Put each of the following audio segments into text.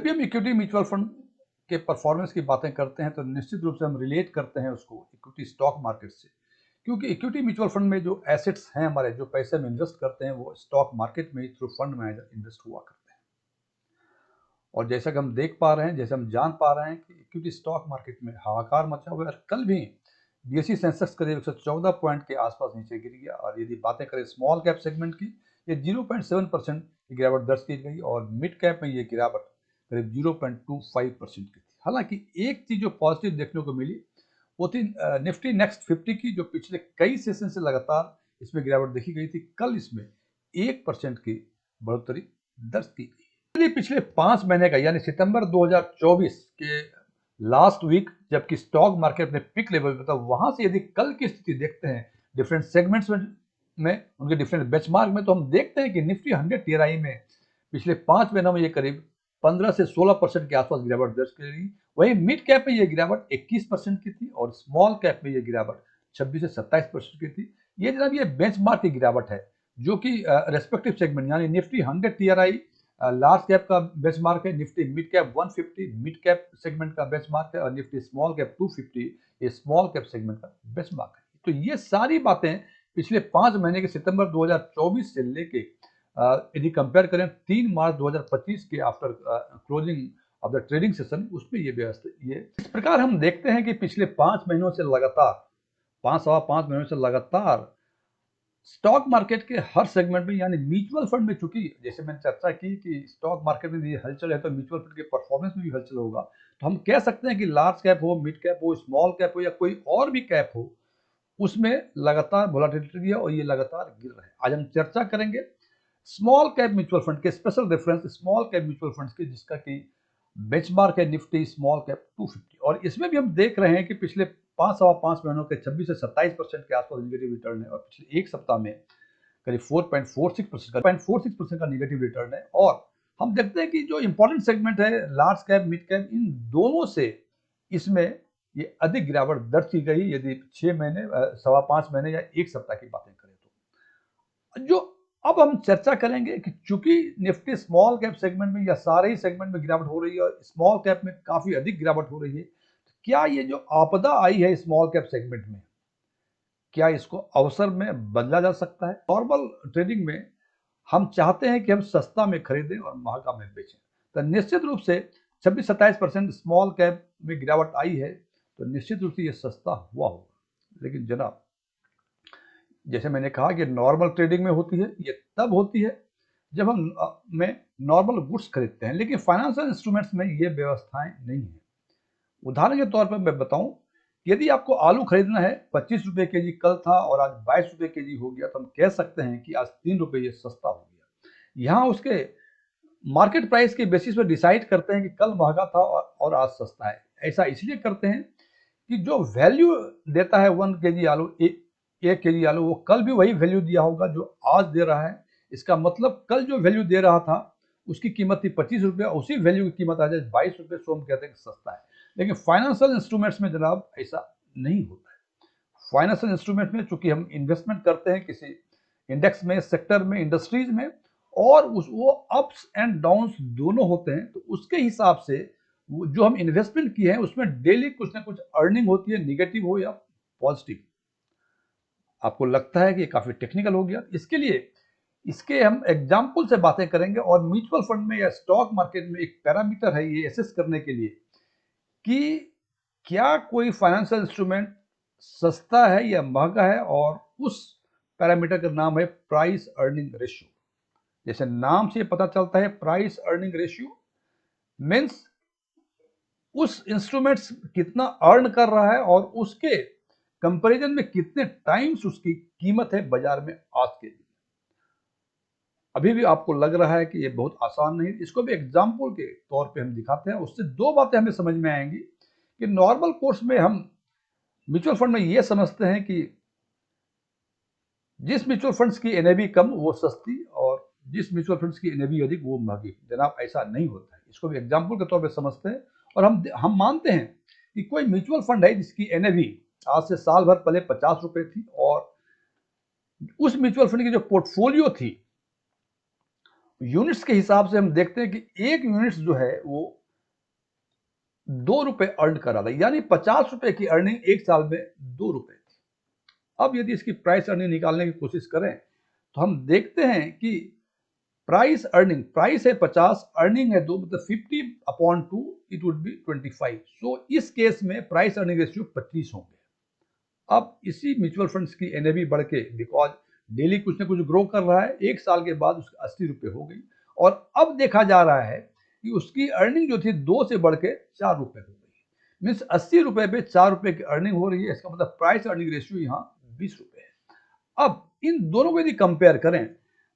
भी हम equity mutual fund के परफॉर्मेंस की बातें करते हैं तो निश्चित रूप से हम रिलेट करते हैं उसको इक्विटी स्टॉक मार्केट से, क्योंकि इक्विटी म्यूचुअल फंड में जो एसेट्स हैं हमारे, जो पैसे हम इन्वेस्ट करते हैं, वो स्टॉक मार्केट में ही थ्रू फंड मैनेजर इन्वेस्ट हुआ करते हैं। और जैसा कि हम देख पा रहे हैं, जैसे हम जान पा रहे हैं कि इक्विटी स्टॉक मार्केट में हाहाकार मचा हुआ है। और कल भी बीएसई सेंसेक्स करीब 114 पॉइंट के आसपास नीचे गिर गया। और यदि बातें करें स्मॉल कैप सेगमेंट की, ये 0.7% की गिरावट दर्ज की गई और मिड कैप में ये गिरावट करीब 0.25% की थी। हालांकि एक चीज जो पॉजिटिव देखने को मिली वो थी निफ्टी नेक्स्ट 50 की, जो पिछले कई सेशन से लगातार इसमें गिरावट देखी गई थी। कल इसमें 1% की बढ़ोतरी दर्ज की गई। पिछले 5 महीने का यानी सितंबर 2024 के लास्ट वीक जबकि स्टॉक मार्केट में पिक लेवल पे था, वहां से यदि कल की स्थिति देखते हैं डिफरेंट सेगमेंट्स में उनके डिफरेंट बेंचमार्क में, तो हम देखते हैं कि निफ्टी 100 टीआरआई में पिछले 5 महीनों में ये करीब 15 से 16% के आसपास गिरावट दर्ज की गई। वहीं मिड कैप में ये गिरावट 21% की थी और स्मॉल कैप में ये गिरावट 26 से 27% की थी। ये जनाब ये बेंचमार्क की गिरावट है, जो कि रेस्पेक्टिव सेगमेंट यानी निफ्टी 100 टीआरआई लार्ज कैप का बेंचमार्क है, Nifty mid cap 150 mid cap segment का बेंचमार्क है और निफ्टी स्मॉल कैप 250 ये स्मॉल कैप सेगमेंट का बेंचमार्क है। तो ये सारी बातें पिछले 5 महीने के सितंबर 2024 से लेके यदि कंपेयर करें 3 मार्च 2025 के after closing of the trading session, उसमें ये व्यवस्था ये इस प्रकार हम देखते हैं कि पिछले 5 महीनों से लगातार 5 महीनों से लगातार स्टॉक मार्केट के हर सेगमेंट में यानी म्यूचुअल फंड में, चूंकि जैसे मैंने चर्चा की कि स्टॉक मार्केट में ये हलचल है तो म्यूचुअल फंड के परफॉर्मेंस में भी हलचल होगा। तो हम कह सकते हैं कि लार्ज कैप हो, मिड कैप हो, स्मॉल कैप हो या कोई और भी कैप हो, उसमें लगातार वोलेटिलिटी है और ये लगातार गिर रहा है। आज हम चर्चा करेंगे स्मॉल कैप म्यूचुअल फंड के, special reference small cap mutual funds के, जिसका कि बेंचमार्क है निफ्टी स्मॉल कैप 250। और इसमें भी हम देख रहे हैं कि पिछले 5 महीनों के 26 से 27% के आसपास निगेटिव रिटर्न है और पिछले एक सप्ताह में करीब 4.46% का निगेटिव रिटर्न है। और हम देखते हैं कि जो इंपॉर्टेंट सेगमेंट है लार्ज कैप मिड कैप, इन दोनों से इसमें ये अधिक गिरावट दर्ज की गई यदि 6 महीने 5.25 महीने या एक सप्ताह की बातें करें तो। जो अब हम चर्चा करेंगे कि चूंकि निफ्टी स्मॉल कैप सेगमेंट में या सारे ही सेगमेंट में गिरावट हो रही है और स्मॉल कैप में काफी अधिक गिरावट हो रही है, तो क्या ये जो आपदा आई है स्मॉल कैप सेगमेंट में, क्या इसको अवसर में बदला जा सकता है? नॉर्मल ट्रेडिंग में हम चाहते हैं कि हम सस्ता में खरीदें और महंगा में बेचें, तो निश्चित रूप से 26-27% स्मॉल कैप में गिरावट आई है तो निश्चित रूप से ये सस्ता हुआ होगा। लेकिन जनाब, जैसे मैंने कहा कि नॉर्मल ट्रेडिंग में होती है, ये तब होती है जब हम में नॉर्मल गुड्स खरीदते हैं, लेकिन फाइनेंशियल इंस्ट्रूमेंट्स में ये व्यवस्थाएं नहीं है। उदाहरण के तौर पर मैं बताऊं, यदि आपको आलू खरीदना है 25 रुपए के जी कल था और आज 22 रुपए के जी हो गया, तो हम कह सकते हैं कि आज 3 रुपए ये सस्ता हो गया। यहाँ उसके मार्केट प्राइस के बेसिस पर डिसाइड करते हैं कि कल महंगा था और आज सस्ता है। ऐसा इसलिए करते हैं कि जो वैल्यू देता है 1 केजी आलू, 1 केजी आलू, वो कल भी वही वैल्यू दिया होगा जो आज दे रहा है। इसका मतलब कल जो वैल्यू दे रहा था उसकी कीमत थी 25 रुपये, उसी वैल्यू की कीमत आ जाए 22 रुपये, सो हम कहते हैं कि सस्ता है। लेकिन फाइनेंशियल इंस्ट्रूमेंट्स में जनाब ऐसा नहीं होता है। फाइनेंशियल इंस्ट्रूमेंट में चूंकि हम इन्वेस्टमेंट करते हैं किसी इंडेक्स में, सेक्टर में, इंडस्ट्रीज में, और वो अप्स एंड डाउन्स दोनों होते हैं, तो उसके हिसाब से जो हम इन्वेस्टमेंट किए हैं उसमें डेली कुछ ना कुछ अर्निंग होती है, निगेटिव हो या पॉजिटिव। आपको लगता है कि ये काफी टेक्निकल हो गया, इसके लिए इसके हम एग्जाम्पल से बातें करेंगे। और म्यूचुअल फंड में या स्टॉक मार्केट में एक पैरामीटर है ये एसेस करने के लिए कि क्या कोई फाइनेंशियल इंस्ट्रूमेंट सस्ता है या महंगा है, और उस पैरामीटर का नाम है प्राइस अर्निंग रेशियो। जैसे नाम से पता चलता है, प्राइस अर्निंग रेशियो मीन्स उस इंस्ट्रूमेंट्स कितना अर्न कर रहा है और उसके कंपैरिजन में कितने टाइम्स उसकी कीमत है बाजार में आज के दिन। अभी भी आपको लग रहा है कि ये बहुत आसान नहीं, इसको भी एग्जाम्पल के तौर पे हम दिखाते हैं। उससे दो बातें हमें समझ में आएंगी कि नॉर्मल कोर्स में हम म्यूचुअल फंड में ये समझते हैं कि जिस म्यूचुअल फंड्स की एनएवी कम वो सस्ती और जिस म्यूचुअल फंड्स की एनएवी अधिक वो महंगी। जनाब ऐसा नहीं होता है, इसको भी एग्जाम्पल के तौर पे समझते हैं। और हम मानते हैं कि कोई म्यूचुअल फंड है जिसकी एनएवी आज से साल भर पहले 50 रुपए थी और उस म्यूचुअल फंड की जो पोर्टफोलियो थी यूनिट्स के हिसाब से हम देखते हैं कि एक यूनिट्स जो है वो 2 रुपए अर्न कर रहा था, यानी 50 रुपए की अर्निंग एक साल में 2 रुपए थी। अब यदि इसकी प्राइस अर्निंग निकालने की कोशिश करें तो हम देखते हैं कि प्राइस है 50, अर्निंग है 2, मतलब 50/2 इट वुड बी 25। सो इस केस में प्राइस अर्निंग रेशियो 25 होंगे। अब इसी म्यूचुअल फंड्स की एनएवी बढ़ के, बिकॉज डेली कुछ ना कुछ ग्रो कर रहा है, एक साल के बाद उसकी 80 रुपये हो गई, और अब देखा जा रहा है कि उसकी अर्निंग जो थी 2 से बढ़ के 4 रुपये हो गई। मीन्स 80 रुपये पे 4 रुपये की अर्निंग हो रही है। इसका मतलब प्राइस अर्निंग रेशियो यहाँ 20 रुपये है। अब इन दोनों को यदि कंपेयर करें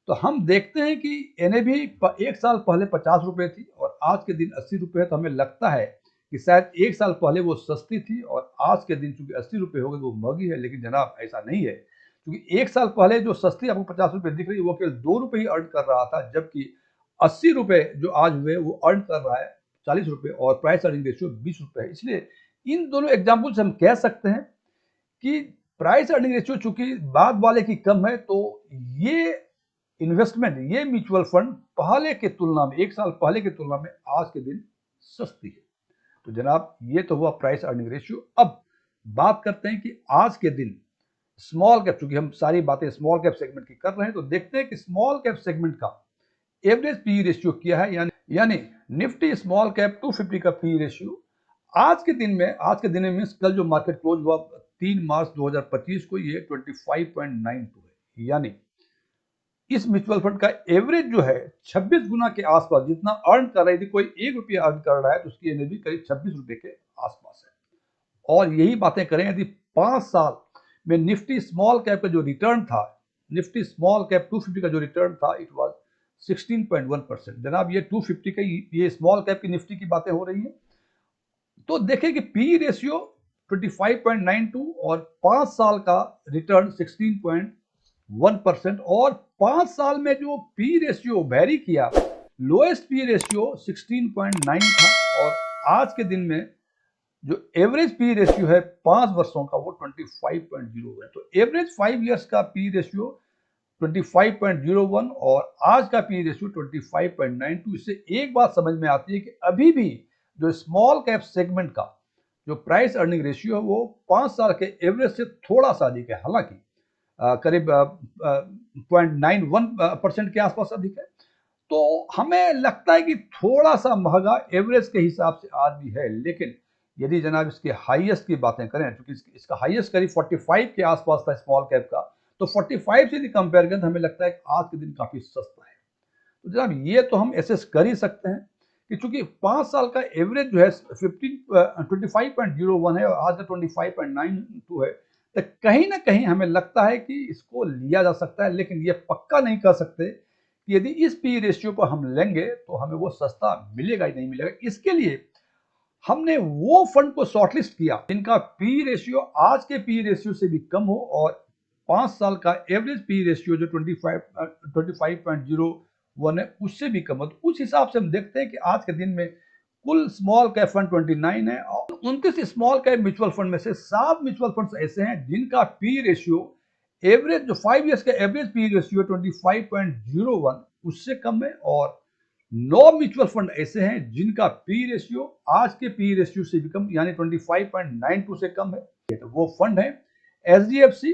तो हम देखते हैं कि एनएवी एक साल पहले 50 रुपये थी और आज के दिन 80 रुपये है, तो हमें लगता है कि शायद एक साल पहले वो सस्ती थी और आज के दिन चूंकि 80 रुपये हो गई वो महंगी है। लेकिन जनाब ऐसा नहीं है, क्योंकि एक साल पहले जो सस्ती आपको 50 रुपये दिख रही है वो केवल 2 रुपये ही अर्न कर रहा था, जबकि 80 रुपये जो आज हुए वो अर्न कर रहा है 40 रुपये, और प्राइस अर्निंग रेशियो 20 रुपये है। इसलिए इन दोनों एग्जाम्पल से हम कह सकते हैं कि प्राइस अर्निंग रेशियो चूंकि बाद वाले की कम है, तो ये इन्वेस्टमेंट, ये म्यूचुअल फंड पहले के तुलना में, एक साल पहले की तुलना में आज के दिन सस्ती है। तो जनाब ये तो हुआ प्राइस अर्निंग रेशियो। अब बात करते हैं कि आज के दिन स्मॉल कैप, चूंकि हम सारी बातें स्मॉल कैप सेगमेंट की कर रहे हैं, तो देखते हैं कि स्मॉल कैप सेगमेंट का एवरेज पी रेशियो क्या है, यानी निफ्टी स्मॉल कैप 250 का पी रेशियो आज के दिन में मीन्स कल जो मार्केट क्लोज हुआ 3 मार्च 2025 को, ये 25.92 है। यानी इस म्यूचुअल फंड का एवरेज जो है 26 गुना के आसपास जितना अर्न कर रही थी, कोई 1 रुपया अर्न कर रहा है तो उसकी एनएवी करीब 26 रुपए के आसपास है। और यही बातें करें यदि 5 साल में निफ्टी स्मॉल कैप का जो रिटर्न था, निफ्टी स्मॉल कैप 250 का जो रिटर्न था, इट वाज 16.1%। जनाब ये 250 का, ये स्मॉल कैप की निफ्टी की बातें हो रही हैं। तो देखें कि पी रेशियो 25.92 और 5 साल का रिटर्न 16.1%, और 5 साल में जो पी रेशियो वेरी किया, लोएस्ट पी रेशियो 16.9 था, और आज के दिन में जो एवरेज पी रेशियो है 5 वर्षों का वो 25.0 है। तो एवरेज 5 इयर्स का पी रेशियो 25.01 और आज का पी रेशियो 25.92। इससे एक बात समझ में आती है कि अभी भी जो स्मॉल कैप सेगमेंट का जो प्राइस अर्निंग रेशियो है वो 5 साल के एवरेज से थोड़ा सा अधिक है, हालांकि करीब 0.91% के आसपास अधिक है। तो हमें लगता है कि थोड़ा सा महंगा एवरेज के हिसाब से आज भी है। लेकिन यदि जनाब इसके हाईएस्ट की बातें करें, क्योंकि इसका हाईएस्ट करीब 45 के आसपास था स्मॉल कैप का, तो 45 से यदि कंपेयर करें तो हमें लगता है कि आज के दिन काफी सस्ता है। तो जनाब ये तो हम एसेस कर ही सकते हैं कि चूंकि 5 साल का एवरेज जो है 25.01 है और आज का 25.92 है, तो कहीं ना कहीं हमें लगता है कि इसको लिया जा सकता है। लेकिन ये पक्का नहीं कर सकते कि यदि इस पी रेशियो को हम लेंगे तो हमें वो सस्ता मिलेगा ही नहीं मिलेगा। इसके लिए हमने वो फंड को शॉर्टलिस्ट किया जिनका पी रेशियो आज के पी रेशियो से भी कम हो और 5 साल का एवरेज पी रेशियो जो 25.01 है उससे भी कम हो। तो उस हिसाब से हम देखते हैं कि आज के दिन में कुल स्मॉल कैप फंड 29 है और 29 स्मॉल कैप म्यूचुअल फंड में से 7 म्यूचुअल फंड्स ऐसे हैं जिनका पी रेशियो एवरेज जो 5 इयर्स का एवरेज पी रेशियो 25.01 उससे कम है, और 9 म्यूचुअल फंड ऐसे हैं जिनका पी रेशियो आज के पी रेशियो से भी कम, यानी 25.92 से कम है। तो वो फंड है एचडीएफसी,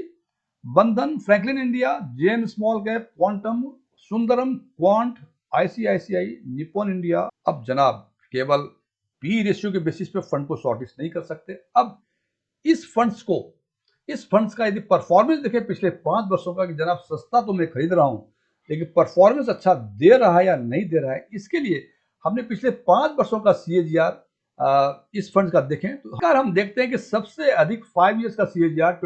बंधन, Franklin India, JM small cap, quantum, Sundaram, quant, ICICI, Nippon India. अब जनाब केवल पी रेशियो के बेसिस पे फंड को शॉर्टलिस्ट नहीं कर सकते। अब इस फंड्स का यदि परफॉर्मेंस देखें पिछले 5 वर्षों का कि जनाब सस्ता तो मैं खरीद रहा हूं लेकिन परफॉर्मेंस अच्छा दे रहा है या नहीं दे रहा है, इसके लिए हमने पिछले 5 वर्षों का सीएजीआर इस फंड का देखें तो अगर हम देखते हैं कि सबसे अधिक 5 इयर्स का सीएजीआर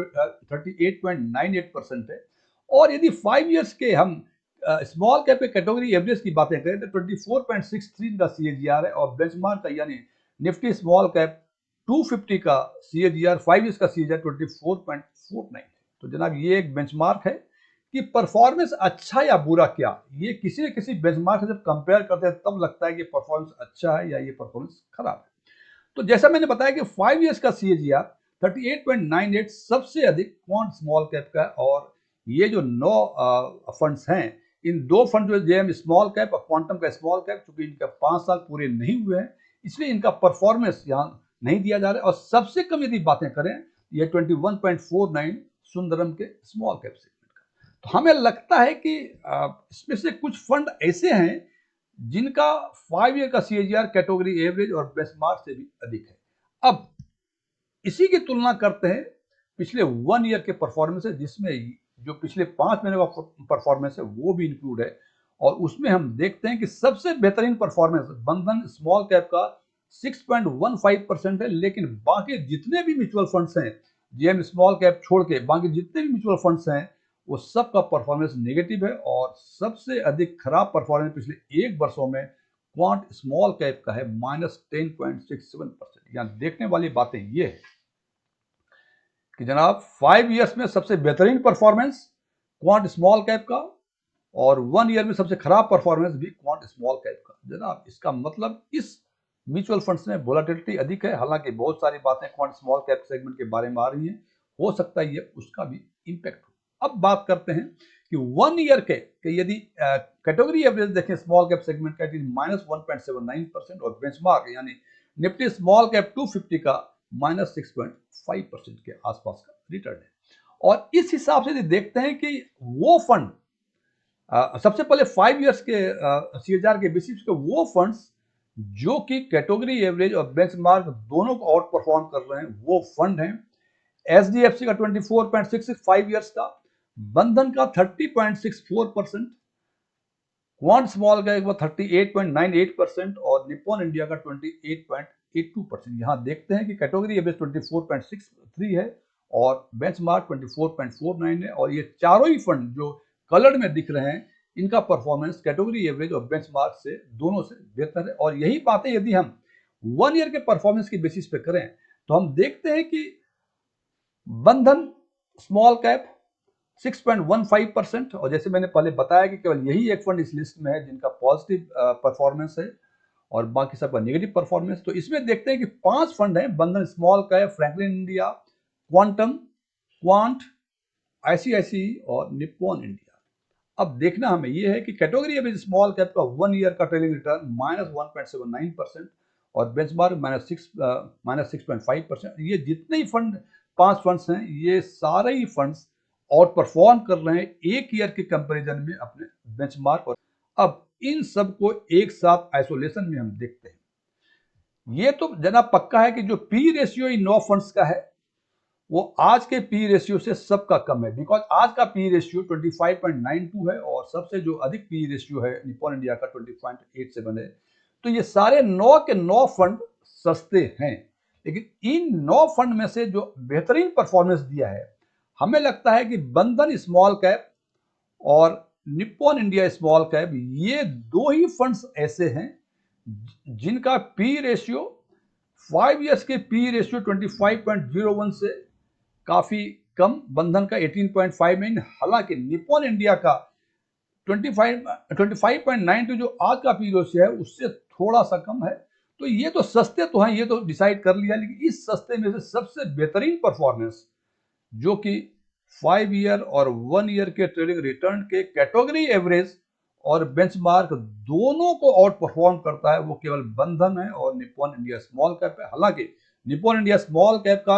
38.98% है, और यदि 5 इयर्स के हम स्मॉल कैप कैटेगरी एवरेज की बातें करें तो 24.63 का सीएजीआर है, और बेंचमार्क का यानी निफ्टी स्मॉल कैप 250 का सीएजीआर 5 इयर्स का सीएजीआर 24.49 है। तो जनाब ये एक बेंचमार्क है कि परफॉर्मेंस अच्छा या बुरा क्या, ये किसी न किसी बेंचमार्क से जब कंपेयर करते हैं तब लगता है कि परफॉर्मेंस अच्छा है या ये परफॉर्मेंस खराब है। तो जैसा मैंने बताया कि 5 इयर्स का सीएजीआर 38.98 सबसे अधिक क्वांट स्मॉल कैप का, और ये जो 9 फंड्स हैं इन दो फंड जो जेएम स्मॉल कैप और क्वांटम का स्मॉल कैप, चूंकि इनका 5 साल पूरे नहीं हुए हैं इसलिए इनका परफॉर्मेंस यहाँ नहीं दिया जा रहा है। और सबसे कम यदि बातें करें ये 21.49 सुंदरम के स्मॉल कैप सेगमेंट का। तो हमें लगता है कि इसमें से कुछ फंड ऐसे हैं जिनका 5 ईयर का सीएजीआर कैटेगरी एवरेज और बेंचमार्क से भी अधिक है। अब इसी की तुलना करते हैं पिछले 1 ईयर के परफॉर्मेंस है, जिसमें जो पिछले 5 महीने का परफॉर्मेंस है वो भी इंक्लूड है। और उसमें हम देखते हैं कि सबसे बेहतरीन परफॉर्मेंस बंधन स्मॉल कैप का 6.15% है, लेकिन बाकी जितने भी म्यूचुअल फंड्स हैं जेएम स्मॉल कैप छोड़ के बाकी जितने भी म्यूचुअल फंड्स हैं वो सबका परफॉर्मेंस नेगेटिव है। और सबसे अधिक खराब परफॉर्मेंस पिछले 1 वर्षों में क्वांट स्मॉल कैप का है -10.67%। यहाँ देखने वाली बातें ये है कि जनाब 5 ईयर्स में सबसे बेहतरीन परफॉर्मेंस क्वांट स्मॉल कैप का और 1 ईयर में सबसे खराब परफॉर्मेंस भी क्वांट स्मॉल कैप का। जनाब इसका मतलब इस म्यूचुअल फंड्स में वोलेटिलिटी अधिक है। हालांकि बहुत सारी बातें क्वांट स्मॉल कैप सेगमेंट के बारे में आ रही हैं, हो सकता है ये उसका भी इंपैक्ट हो। अब बात करते हैं कि 1 ईयर के यदि कैटेगरी एवरेज देखें स्मॉल कैप सेगमेंट का -1.79% और बेंचमार्क यानी निफ्टी स्मॉल कैप 250 का -6.5% के आसपास का रिटर्न है। और इस हिसाब से देखते हैं कि वो फंड सबसे पहले 5 ईयर्स के सीएजीआर के बेसिस पे वो फंड्स जो कि कैटेगरी एवरेज और बेंचमार्क दोनों को आउट परफॉर्म कर रहे हैं वो फंड हैं एचडीएफसी का 24.66 5 ईयर्स का, बंधन का 30.64%, क्वांट स्मॉल का एक बार 38.98% और निप्पॉन इंडिया का 28.82%। यहां देखते हैं कि कैटेगरी एवरेज 24.63 है और बेंचमार्क 24.49 है। और ये चारों ही फंड जो कलर में दिख रहे हैं इनका परफॉर्मेंस कैटेगरी एवरेज और बेंचमार्क से दोनों से बेहतर है। और यही बातें यदि हम 1 ईयर के परफॉर्मेंस की बेसिस पे करें तो हम देखते हैं कि बंधन स्मॉल कैप 6.15% और जैसे मैंने पहले बताया कि केवल यही एक फंड इस लिस्ट में है जिनका पॉजिटिव परफॉर्मेंस है और बाकी सबका नेगेटिव परफॉर्मेंस। तो इसमें देखते हैं कि 5 फंड हैं Bandhan small cap, Franklin India, Quantum, Quant, ICICI और निप्पॉन इंडिया। अब देखना हमें यह है कि कैटेगरी एवरेज स्मॉल कैप का 1 ईयर का ट्रेलिंग रिटर्न -1.79% और बेंचमार्क -6.5%। ये जितने ही फंड 5 फंड्स हैं ये सारे ही फंड्स आउट परफॉर्म कर रहे हैं 1 ईयर के कंपैरिजन में अपने बेंचमार्क। और अब इन सबको एक साथ आइसोलेशन में हम देखते हैं। ये तो जनाब पक्का है कि जो पी रेशियो इन 9 फंड्स का है वो आज के पी रेशियो से सबका कम है, बिकॉज आज का पी रेशियो 25.92 है और सबसे जो अधिक पी रेशियो है निप्पॉन इंडिया का 20.87 है। तो ये सारे 9 के 9 फंड सस्ते हैं, लेकिन इन 9 फंड में से जो बेहतरीन परफॉर्मेंस दिया है हमें लगता है कि बंधन स्मॉल कैप और निप्पॉन इंडिया स्मॉल कैप ये दो ही फंड्स ऐसे हैं जिनका पी रेशियो 5 ईयर्स के पी रेशियो 25.01 से काफी कम, बंधन का 18.59, हालांकि निप्पॉन इंडिया का 25.92 जो आज का पी रेशियो है उससे थोड़ा सा कम है। तो ये तो सस्ते तो हैं, ये तो डिसाइड कर लिया, लेकिन इस सस्ते में से सबसे बेहतरीन परफॉर्मेंस जो कि 5 ईयर और 1 ईयर के ट्रेडिंग रिटर्न के कैटेगरी एवरेज और बेंचमार्क दोनों को आउट परफॉर्म करता है वो केवल बंधन है और निप्पॉन इंडिया स्मॉल कैप है। हालांकि निप्पॉन इंडिया स्मॉल कैप का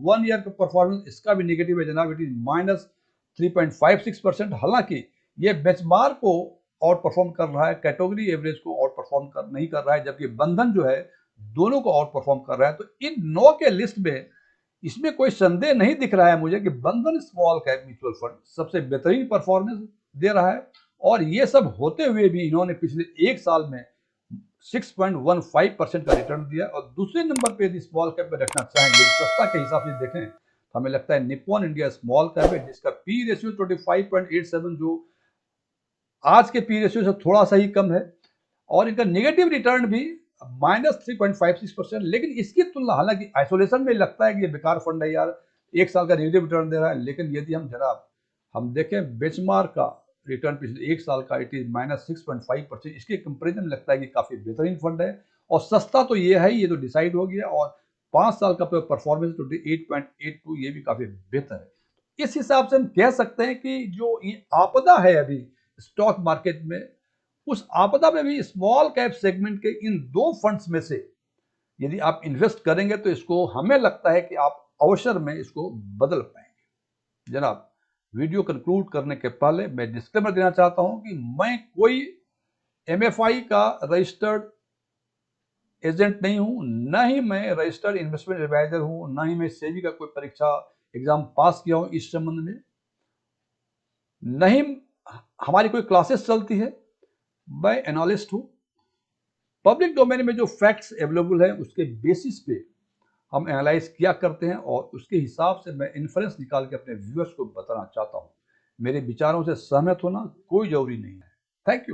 1 ईयर का परफॉर्मेंस इसका भी नेगेटिव है जनाब, इट इज -3.56%। हालांकि ये बेंचमार्क को आउट परफॉर्म कर रहा है, कैटेगरी एवरेज को आउट परफॉर्म नहीं कर रहा है, जबकि बंधन जो है दोनों को आउट परफॉर्म कर रहा है। तो इन 9 के लिस्ट में इसमें कोई संदेह नहीं दिख रहा है मुझे कि बंधन स्मॉल कैप म्यूचुअल फंड सबसे बेहतरीन परफॉर्मेंस दे रहा है। और ये सब होते हुए भी इन्होंने पिछले 1 साल में 6.15% का रिटर्न दिया। और दूसरे नंबर पे यदि स्मॉल कैप में रखना चाहेंगे सस्ता के हिसाब से देखें तो हमें लगता है निप्पॉन इंडिया स्मॉल कैप है जिसका पी रेशियो 25.87 जो आज के पी रेशियो से थोड़ा सा ही कम है और इनका नेगेटिव रिटर्न भी -3.56%। लेकिन इसकी तुलना, हालांकि आइसोलेशन में लगता है कि ये बेकार फंड है यार, 1 साल का नेगेटिव रिटर्न दे रहा है, लेकिन यदि हम जनाब हम देखें बेंचमार्क का रिटर्न पिछले 1 साल का इट इज -6.5%, इसके कंपेरिजन में लगता है कि काफी बेहतरीन फंड है। और सस्ता तो ये है, ये तो डिसाइड हो गया, और 5 साल का परफॉर्मेंस 28.82 ये भी काफी बेहतर है। इस हिसाब से हम कह सकते हैं कि जो ये आपदा है अभी स्टॉक मार्केट में, उस आपदा में भी स्मॉल कैप सेगमेंट के इन 2 फंड्स में से यदि आप इन्वेस्ट करेंगे तो इसको हमें लगता है कि आप अवसर में इसको बदल पाएंगे। जनाब, वीडियो कंक्लूड करने के पहले मैं डिस्क्लेमर देना चाहता हूं कि मैं कोई MFI का रजिस्टर्ड एजेंट नहीं हूं, न ही मैं रजिस्टर्ड इन्वेस्टमेंट एडवाइजर हूं, न ही मैं सेबी का कोई परीक्षा एग्जाम पास किया हूं इस संबंध में, नहीं हमारी कोई क्लासेस चलती है। मैं एनालिस्ट हूं। पब्लिक डोमेन में जो फैक्ट्स अवेलेबल हैं उसके बेसिस पे हम एनालाइज किया करते हैं और उसके हिसाब से मैं इन्फ्रेंस निकाल के अपने व्यूअर्स को बताना चाहता हूं। मेरे विचारों से सहमत होना कोई जरूरी नहीं है। Thank you.